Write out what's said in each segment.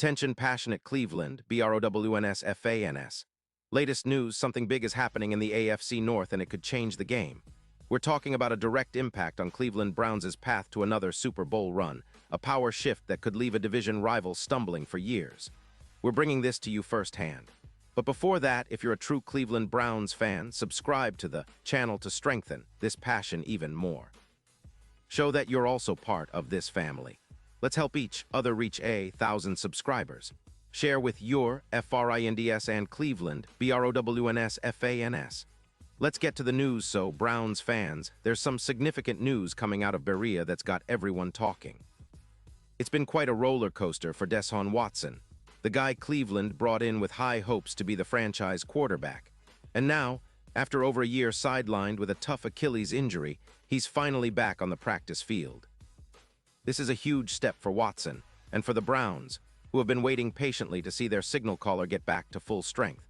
Attention passionate Cleveland, BROWNS. Latest news, something big is happening in the AFC North and it could change the game. We're talking about a direct impact on Cleveland Browns' path to another Super Bowl run, a power shift that could leave a division rival stumbling for years. We're bringing this to you firsthand. But before that, if you're a true Cleveland Browns fan, subscribe to the channel to strengthen this passion even more. Show that you're also part of this family. Let's help each other reach 1,000 subscribers. Share with your FRINDS and Cleveland, BROWNS. Let's get to the news, so Browns fans, there's some significant news coming out of Berea that's got everyone talking. It's been quite a roller coaster for Deshaun Watson, the guy Cleveland brought in with high hopes to be the franchise quarterback. And now, after over a year sidelined with a tough Achilles injury, he's finally back on the practice field. This is a huge step for Watson, and for the Browns, who have been waiting patiently to see their signal caller get back to full strength.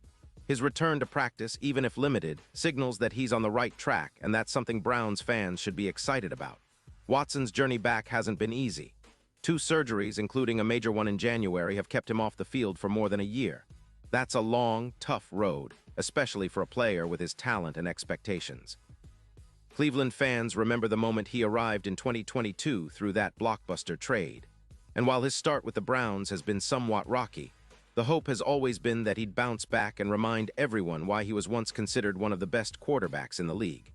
His return to practice, even if limited, signals that he's on the right track, and that's something Browns fans should be excited about. Watson's journey back hasn't been easy. 2 surgeries, including a major one in January, have kept him off the field for more than a year. That's a long, tough road, especially for a player with his talent and expectations. Cleveland fans remember the moment he arrived in 2022 through that blockbuster trade. And while his start with the Browns has been somewhat rocky, the hope has always been that he'd bounce back and remind everyone why he was once considered one of the best quarterbacks in the league.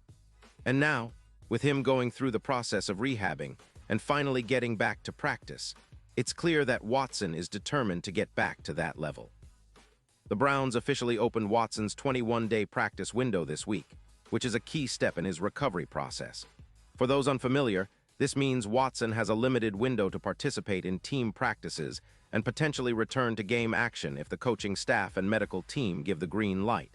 And now, with him going through the process of rehabbing and finally getting back to practice, it's clear that Watson is determined to get back to that level. The Browns officially opened Watson's 21-day practice window this week, which is a key step in his recovery process. For those unfamiliar, this means Watson has a limited window to participate in team practices and potentially return to game action if the coaching staff and medical team give the green light.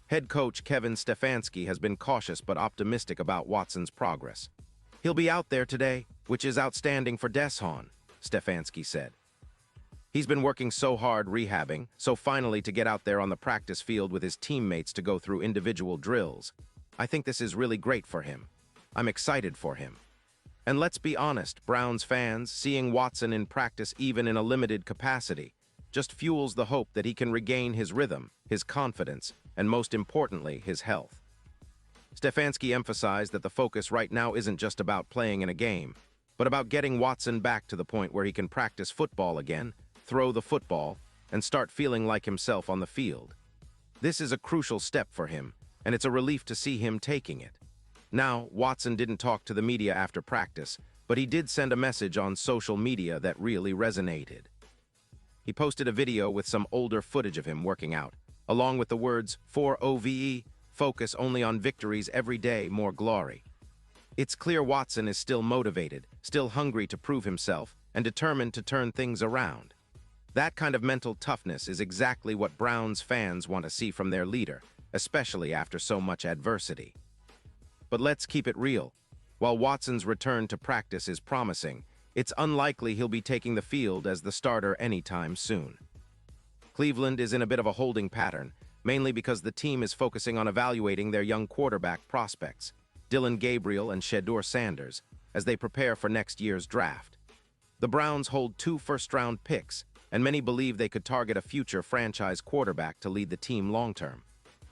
Head coach Kevin Stefanski has been cautious but optimistic about Watson's progress. "He'll be out there today, which is outstanding for Deshaun," Stefanski said. "He's been working so hard rehabbing, so finally to get out there on the practice field with his teammates to go through individual drills. I think this is really great for him. I'm excited for him." And let's be honest, Browns fans, seeing Watson in practice even in a limited capacity just fuels the hope that he can regain his rhythm, his confidence, and most importantly, his health. Stefanski emphasized that the focus right now isn't just about playing in a game, but about getting Watson back to the point where he can practice football again, throw the football, and start feeling like himself on the field. This is a crucial step for him, and it's a relief to see him taking it. Now, Watson didn't talk to the media after practice, but he did send a message on social media that really resonated. He posted a video with some older footage of him working out, along with the words, "For OVE, focus only on victories every day, more glory." It's clear Watson is still motivated, still hungry to prove himself, and determined to turn things around. That kind of mental toughness is exactly what Browns fans want to see from their leader, especially after so much adversity. But let's keep it real. While Watson's return to practice is promising, it's unlikely he'll be taking the field as the starter anytime soon. Cleveland is in a bit of a holding pattern, mainly because the team is focusing on evaluating their young quarterback prospects, Dillon Gabriel and Shedeur Sanders, as they prepare for next year's draft. The Browns hold 2 first-round picks, and many believe they could target a future franchise quarterback to lead the team long-term.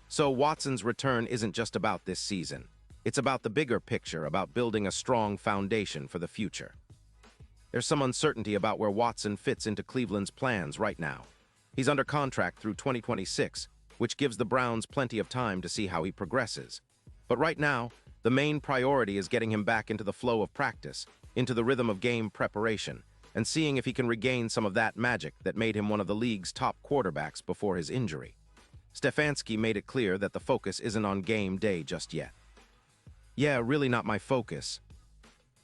So Watson's return isn't just about this season. It's about the bigger picture, about building a strong foundation for the future. There's some uncertainty about where Watson fits into Cleveland's plans right now. He's under contract through 2026, which gives the Browns plenty of time to see how he progresses. But right now, the main priority is getting him back into the flow of practice, into the rhythm of game preparation, and seeing if he can regain some of that magic that made him one of the league's top quarterbacks before his injury. Stefanski made it clear that the focus isn't on game day just yet. "Yeah, really not my focus."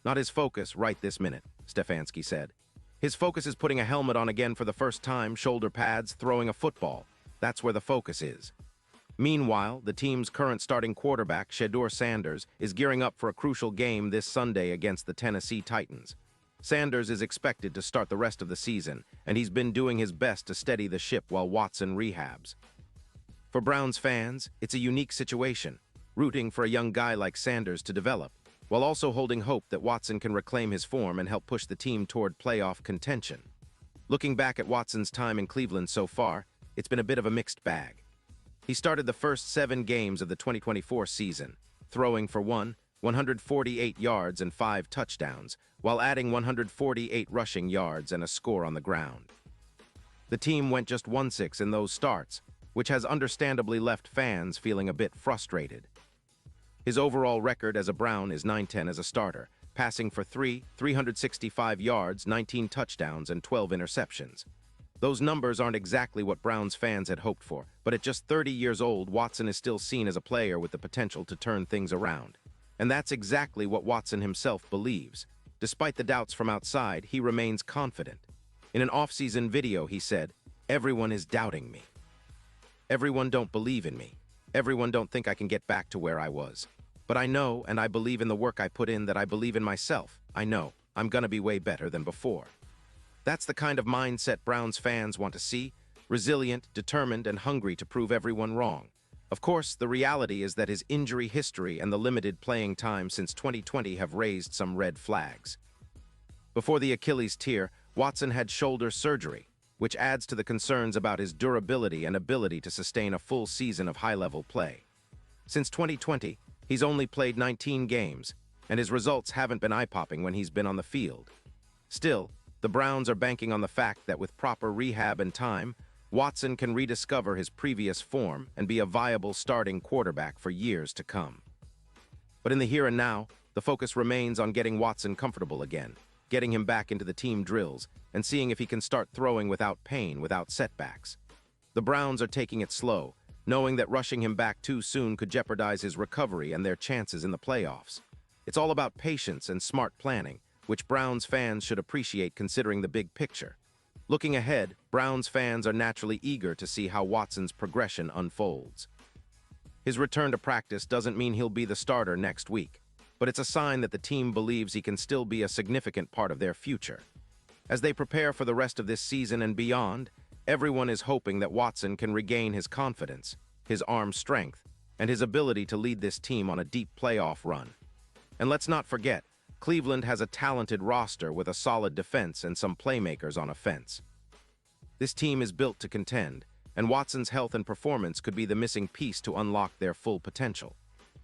"Not his focus right this minute," Stefanski said. "His focus is putting a helmet on again for the first time, shoulder pads, throwing a football. That's where the focus is." Meanwhile, the team's current starting quarterback, Shedeur Sanders, is gearing up for a crucial game this Sunday against the Tennessee Titans. Sanders is expected to start the rest of the season, and he's been doing his best to steady the ship while Watson rehabs. For Browns fans, it's a unique situation, rooting for a young guy like Sanders to develop, while also holding hope that Watson can reclaim his form and help push the team toward playoff contention. Looking back at Watson's time in Cleveland so far, it's been a bit of a mixed bag. He started the first 7 games of the 2024 season, throwing for 148 yards and 5 touchdowns, while adding 148 rushing yards and a score on the ground. The team went just 1-6 in those starts, which has understandably left fans feeling a bit frustrated. His overall record as a Brown is 9-10 as a starter, passing for 365 yards, 19 touchdowns, and 12 interceptions. Those numbers aren't exactly what Browns fans had hoped for, but at just 30 years old, Watson is still seen as a player with the potential to turn things around. And that's exactly what Watson himself believes. Despite the doubts from outside, he remains confident. In an off-season video, he said, "Everyone is doubting me. Everyone don't believe in me. Everyone don't think I can get back to where I was. But I know, and I believe in the work I put in, that I believe in myself. I know I'm gonna be way better than before." That's the kind of mindset Browns fans want to see, resilient, determined, and hungry to prove everyone wrong. Of course, the reality is that his injury history and the limited playing time since 2020 have raised some red flags. Before the Achilles tear, Watson had shoulder surgery, which adds to the concerns about his durability and ability to sustain a full season of high-level play. Since 2020, he's only played 19 games, and his results haven't been eye-popping when he's been on the field. Still, the Browns are banking on the fact that with proper rehab and time, Watson can rediscover his previous form and be a viable starting quarterback for years to come. But in the here and now, the focus remains on getting Watson comfortable again, getting him back into the team drills, and seeing if he can start throwing without pain, without setbacks. The Browns are taking it slow, knowing that rushing him back too soon could jeopardize his recovery and their chances in the playoffs. It's all about patience and smart planning, which Browns fans should appreciate considering the big picture. Looking ahead, Browns fans are naturally eager to see how Watson's progression unfolds. His return to practice doesn't mean he'll be the starter next week, but it's a sign that the team believes he can still be a significant part of their future. As they prepare for the rest of this season and beyond, everyone is hoping that Watson can regain his confidence, his arm strength, and his ability to lead this team on a deep playoff run. And let's not forget, Cleveland has a talented roster with a solid defense and some playmakers on offense. This team is built to contend, and Watson's health and performance could be the missing piece to unlock their full potential.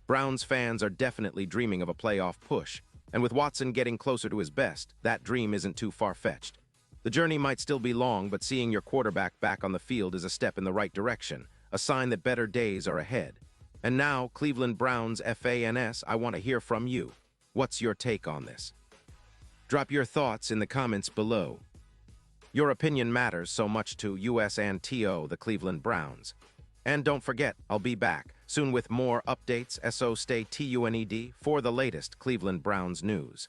Browns fans are definitely dreaming of a playoff push, and with Watson getting closer to his best, that dream isn't too far-fetched. The journey might still be long, but seeing your quarterback back on the field is a step in the right direction, a sign that better days are ahead. And now, Cleveland Browns fans, I want to hear from you. What's your take on this? Drop your thoughts in the comments below. Your opinion matters so much to us and the Cleveland Browns. And don't forget, I'll be back soon with more updates, so stay tuned for the latest Cleveland Browns news.